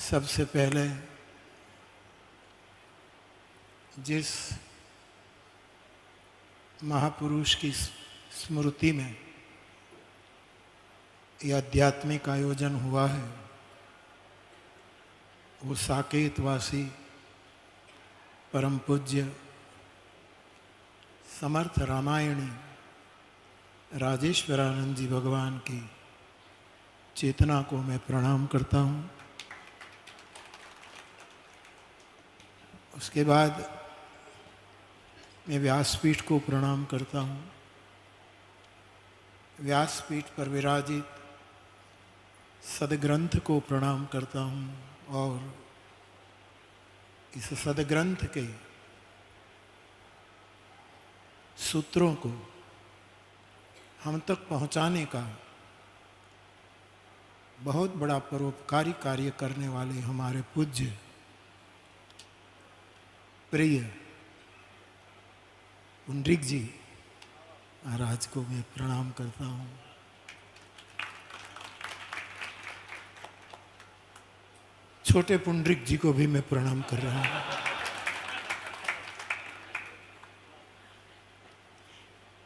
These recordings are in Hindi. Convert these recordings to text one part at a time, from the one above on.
सबसे पहले जिस महापुरुष की स्मृति में यह आध्यात्मिक आयोजन हुआ है वो साकेतवासी परम पूज्य समर्थ रामायणी राजेश्वरानंद जी भगवान की चेतना को मैं प्रणाम करता हूँ। उसके बाद मैं व्यासपीठ को प्रणाम करता हूँ। व्यासपीठ पर विराजित सदग्रंथ को प्रणाम करता हूँ और इस सदग्रंथ के सूत्रों को हम तक पहुँचाने का बहुत बड़ा परोपकारी कार्य करने वाले हमारे पूज्य प्रिय पुंडरीक जी महाराज को मैं प्रणाम करता हूँ। छोटे पुंडरीक जी को भी मैं प्रणाम कर रहा हूँ।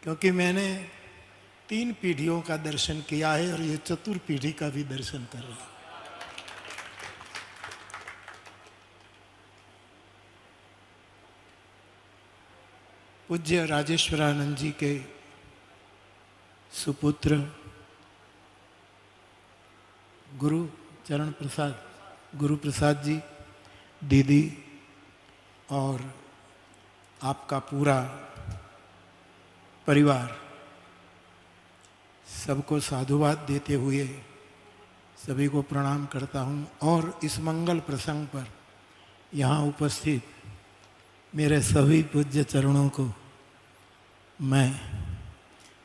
क्योंकि मैंने 3 पीढ़ियों का दर्शन किया है और ये चतुर्थ पीढ़ी का भी दर्शन कर रहा हूँ। पूज्य राजेश्वरानंद जी के सुपुत्र गुरु प्रसाद जी, दीदी और आपका पूरा परिवार सबको साधुवाद देते हुए सभी को प्रणाम करता हूँ। और इस मंगल प्रसंग पर यहाँ उपस्थित मेरे सभी पूज्य चरणों को मैं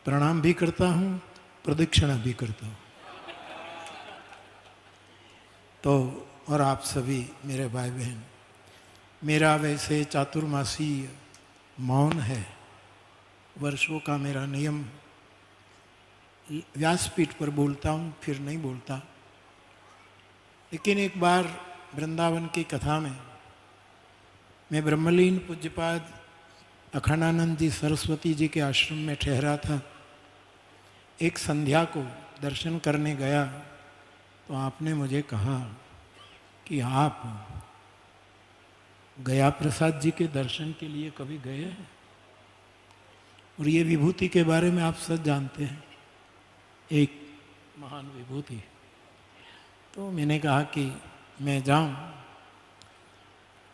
प्रणाम भी करता हूँ, प्रदक्षिणा भी करता हूँ। तो और आप सभी मेरे भाई बहन, मेरा वैसे चातुर्मासीय मौन है, वर्षों का मेरा नियम, व्यासपीठ पर बोलता हूँ फिर नहीं बोलता। लेकिन एक बार वृंदावन की कथा में मैं ब्रह्मलीन पूज्यपाद अखंडानंद जी सरस्वती जी के आश्रम में ठहरा था। एक संध्या को दर्शन करने गया तो आपने मुझे कहा कि आप गया प्रसाद जी के दर्शन के लिए कभी गए हैं? और ये विभूति के बारे में आप सब जानते हैं, एक महान विभूति। तो मैंने कहा कि मैं जाऊं।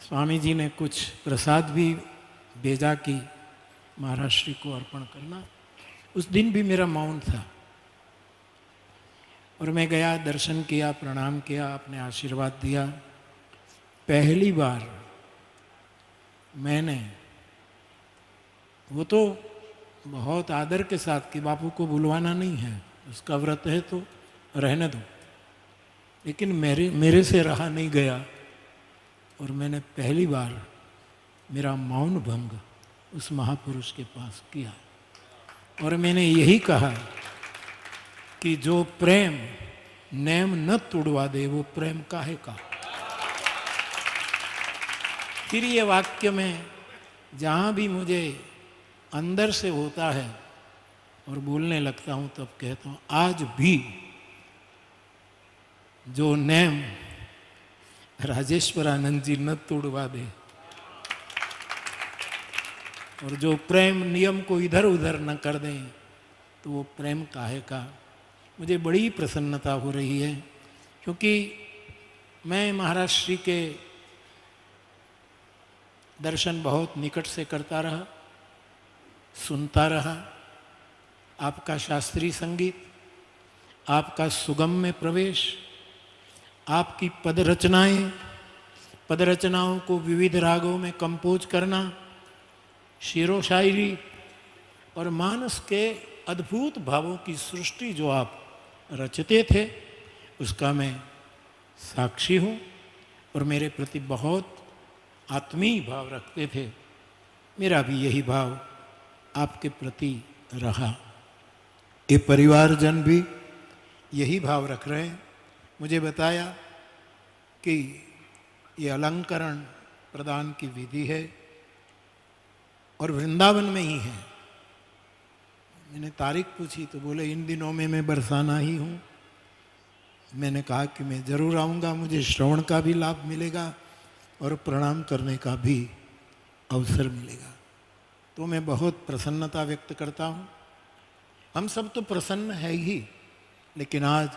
स्वामी जी ने कुछ प्रसाद भी भेजा कि महाराज श्री को अर्पण करना। उस दिन भी मेरा मौन था और मैं गया, दर्शन किया, प्रणाम किया, आपने आशीर्वाद दिया। पहली बार मैंने, वो तो बहुत आदर के साथ कि बापू को बुलवाना नहीं है, उसका व्रत है तो रहने दो, लेकिन मेरे से रहा नहीं गया और मैंने पहली बार मेरा मौन भंग उस महापुरुष के पास किया। और मैंने यही कहा कि जो प्रेम नेम न तोड़वा दे वो प्रेम काहे का। फिर ये वाक्य में जहाँ भी मुझे अंदर से होता है और बोलने लगता हूँ तब कहता हूँ, आज भी जो नेम राजेश्वरानंद जी न तोड़वा दे और जो प्रेम नियम को इधर उधर न कर दें तो वो प्रेम काहे का। मुझे बड़ी प्रसन्नता हो रही है क्योंकि मैं महाराज श्री के दर्शन बहुत निकट से करता रहा, सुनता रहा। आपका शास्त्रीय संगीत, आपका सुगम्य प्रवेश, आपकी पदरचनाओं को विविध रागों में कंपोज करना, शेरो शायरी और मानस के अद्भुत भावों की सृष्टि जो आप रचते थे उसका मैं साक्षी हूँ और मेरे प्रति बहुत आत्मीय भाव रखते थे। मेरा भी यही भाव आपके प्रति रहा। ये परिवारजन भी यही भाव रख रहे हैं। मुझे बताया कि ये अलंकरण प्रदान की विधि है और वृंदावन में ही है। मैंने तारीख पूछी तो बोले इन दिनों में मैं बरसाना ही हूँ। मैंने कहा कि मैं ज़रूर आऊँगा, मुझे श्रवण का भी लाभ मिलेगा और प्रणाम करने का भी अवसर मिलेगा। तो मैं बहुत प्रसन्नता व्यक्त करता हूँ। हम सब तो प्रसन्न है ही, लेकिन आज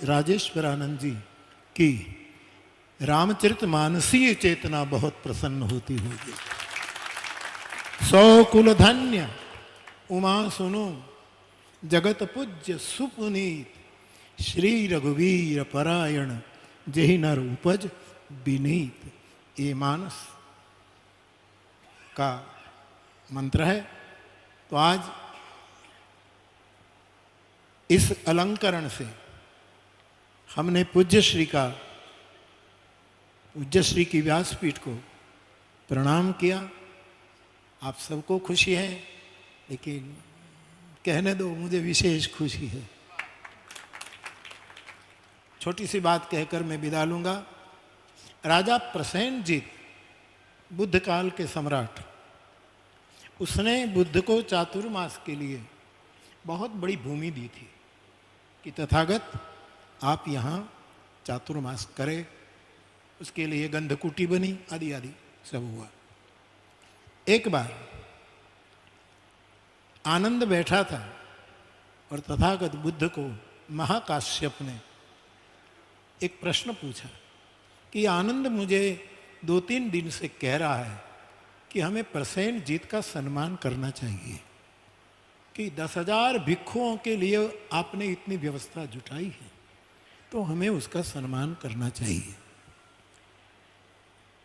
राजेश्वरानंद जी की रामचरितमानसीय चेतना बहुत प्रसन्न होती होगी। सौ कुल धन्य उमा सुनो जगत पूज्य सुपुनीत श्री रघुवीर परायण जहि नर उपज विनीत, ये मानस का मंत्र है। तो आज इस अलंकरण से हमने पूज्य श्री की व्यासपीठ को प्रणाम किया। आप सबको खुशी है, लेकिन कहने दो मुझे विशेष खुशी है। छोटी सी बात कहकर मैं विदा लूंगा। राजा प्रसेनजीत बुद्ध काल के सम्राट, उसने बुद्ध को चातुर्मास के लिए बहुत बड़ी भूमि दी थी कि तथागत आप यहाँ चातुर्मास करें। उसके लिए गंधकुटी बनी, आदि आदि सब हुआ। एक बार आनंद बैठा था और तथागत बुद्ध को महाकाश्यप ने एक प्रश्न पूछा कि आनंद मुझे 2-3 दिन से कह रहा है कि हमें प्रसेनजीत का सम्मान करना चाहिए, कि 10,000 भिक्षुओं के लिए आपने इतनी व्यवस्था जुटाई है, तो हमें उसका सम्मान करना चाहिए।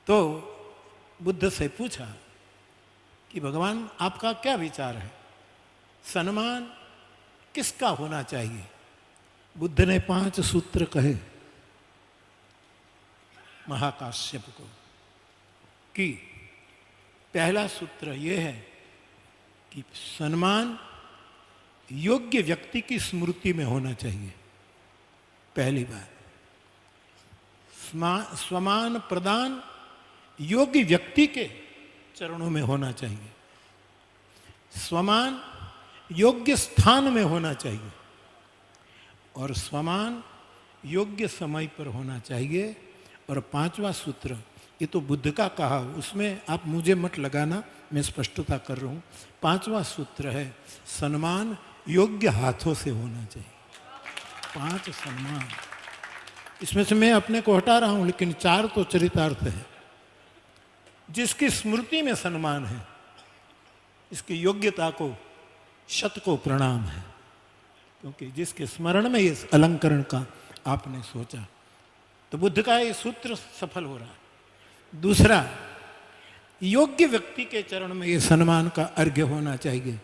तो बुद्ध से पूछा कि भगवान आपका क्या विचार है, सम्मान किसका होना चाहिए? बुद्ध ने 5 सूत्र कहे महाकाश्यप को कि पहला सूत्र यह है कि सम्मान योग्य व्यक्ति की स्मृति में होना चाहिए। पहली बात, स्वमान प्रदान योग्य व्यक्ति के चरणों में होना चाहिए। स्वमान योग्य स्थान में होना चाहिए और स्वमान योग्य समय पर होना चाहिए। और 5वां सूत्र, ये तो बुद्ध का कहा, उसमें आप मुझे मत लगाना, मैं स्पष्टता कर रहा हूँ। 5वां सूत्र है सम्मान योग्य हाथों से होना चाहिए। 5 सम्मान, इसमें से मैं अपने को हटा रहा हूँ, लेकिन 4 तो चरितार्थ है। जिसकी स्मृति में सम्मान है, इसकी योग्यता को शत को प्रणाम है, क्योंकि जिसके स्मरण में इस अलंकरण का आपने सोचा, तो बुद्ध का ये सूत्र सफल हो रहा है। दूसरा, योग्य व्यक्ति के चरण में ये सम्मान का अर्घ्य होना चाहिए।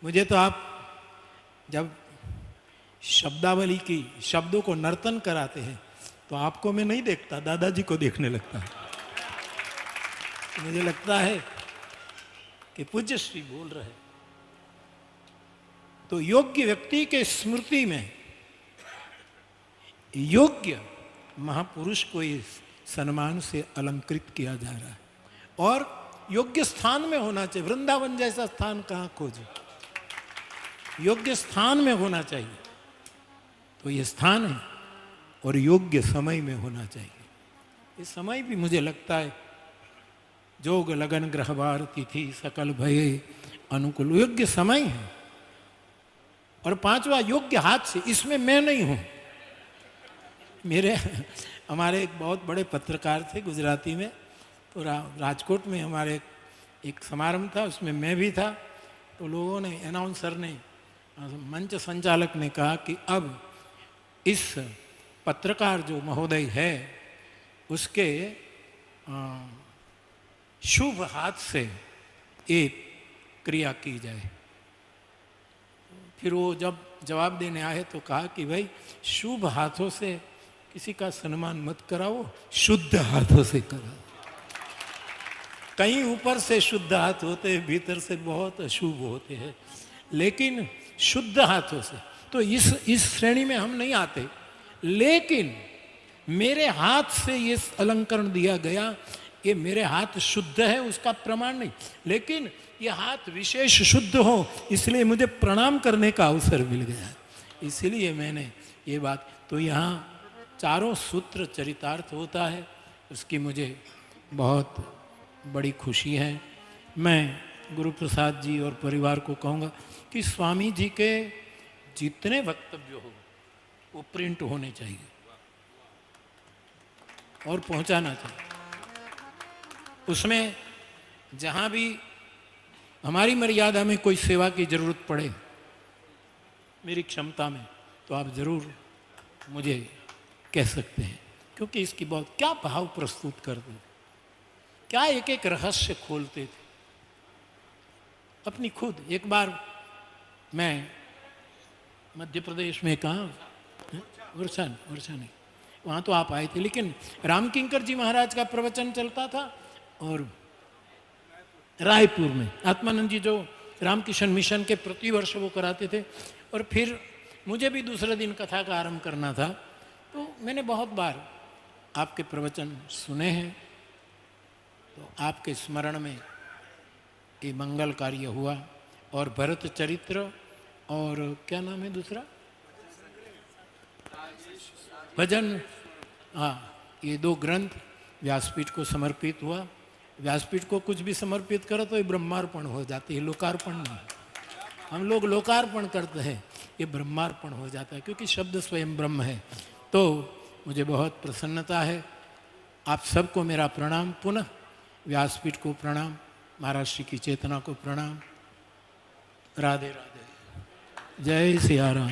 मुझे तो आप जब शब्दावली की शब्दों को नर्तन कराते हैं तो आपको मैं नहीं देखता, दादाजी को देखने लगता है। तो मुझे लगता है कि पूज्य श्री बोल रहे। तो योग्य व्यक्ति के स्मृति में योग्य महापुरुष को इस सम्मान से अलंकृत किया जा रहा है और योग्य स्थान में होना चाहिए। वृंदावन जैसा स्थान कहाँ खोजे, योग्य स्थान में होना चाहिए। तो ये स्थान है और योग्य समय में होना चाहिए। ये समय भी मुझे लगता है जोग लगन ग्रहवार तिथि सकल भये अनुकूल, योग्य समय है। और 5वां योग्य हाथ से, इसमें मैं नहीं हूं। हमारे एक बहुत बड़े पत्रकार थे गुजराती में, तो राजकोट में हमारे एक समारंभ था, उसमें मैं भी था। तो लोगों ने, अनाउंसर ने, मंच संचालक ने कहा कि अब इस पत्रकार जो महोदय है उसके शुभ हाथ से एक क्रिया की जाए। फिर वो जब जवाब देने आए तो कहा कि भाई शुभ हाथों से किसी का सम्मान मत कराओ, शुद्ध हाथों से कराओ। कहीं ऊपर से शुद्ध हाथ होते हैं, भीतर से बहुत अशुभ होते हैं, लेकिन शुद्ध हाथों से तो इस श्रेणी में हम नहीं आते। लेकिन मेरे हाथ से ये अलंकरण दिया गया, ये मेरे हाथ शुद्ध है उसका प्रमाण नहीं, लेकिन ये हाथ विशेष शुद्ध हो इसलिए मुझे प्रणाम करने का अवसर मिल गया, इसलिए मैंने ये बात। तो यहाँ चारों सूत्र चरितार्थ होता है, उसकी मुझे बहुत बड़ी खुशी है। मैं गुरु प्रसाद जी और परिवार को कहूँगा कि स्वामी जी के जितने वक्तव्य हो वो प्रिंट होने चाहिए और पहुंचाना चाहिए। उसमें जहाँ भी हमारी मर्यादा में कोई सेवा की जरूरत पड़े, मेरी क्षमता में, तो आप जरूर मुझे कह सकते हैं, क्योंकि इसकी बहुत क्या भाव प्रस्तुत करते थे, क्या एक एक रहस्य खोलते थे अपनी खुद। एक बार मैं मध्य प्रदेश में, कहाँ, वर्षा नहीं, वहाँ तो आप आए थे, लेकिन राम किंकर जी महाराज का प्रवचन चलता था और रायपुर में आत्मानंद जी जो रामकिशन मिशन के प्रतिवर्ष वो कराते थे, और फिर मुझे भी दूसरे दिन कथा का आरंभ करना था, तो मैंने बहुत बार आपके प्रवचन सुने हैं। तो आपके स्मरण में ये मंगल कार्य हुआ, और भरत चरित्र और क्या नाम है दूसरा, भजन, हाँ, ये दो ग्रंथ व्यासपीठ को समर्पित हुआ। व्यासपीठ को कुछ भी समर्पित करो तो ये ब्रह्मार्पण हो जाती है, लोकार्पण नहीं। हम लोग लोकार्पण करते हैं, ये ब्रह्मार्पण हो जाता है, क्योंकि शब्द स्वयं ब्रह्म है। तो मुझे बहुत प्रसन्नता है। आप सबको मेरा प्रणाम, पुनः व्यासपीठ को प्रणाम, महाराज श्री की चेतना को प्रणाम। राधे राधे, जय सिया राम।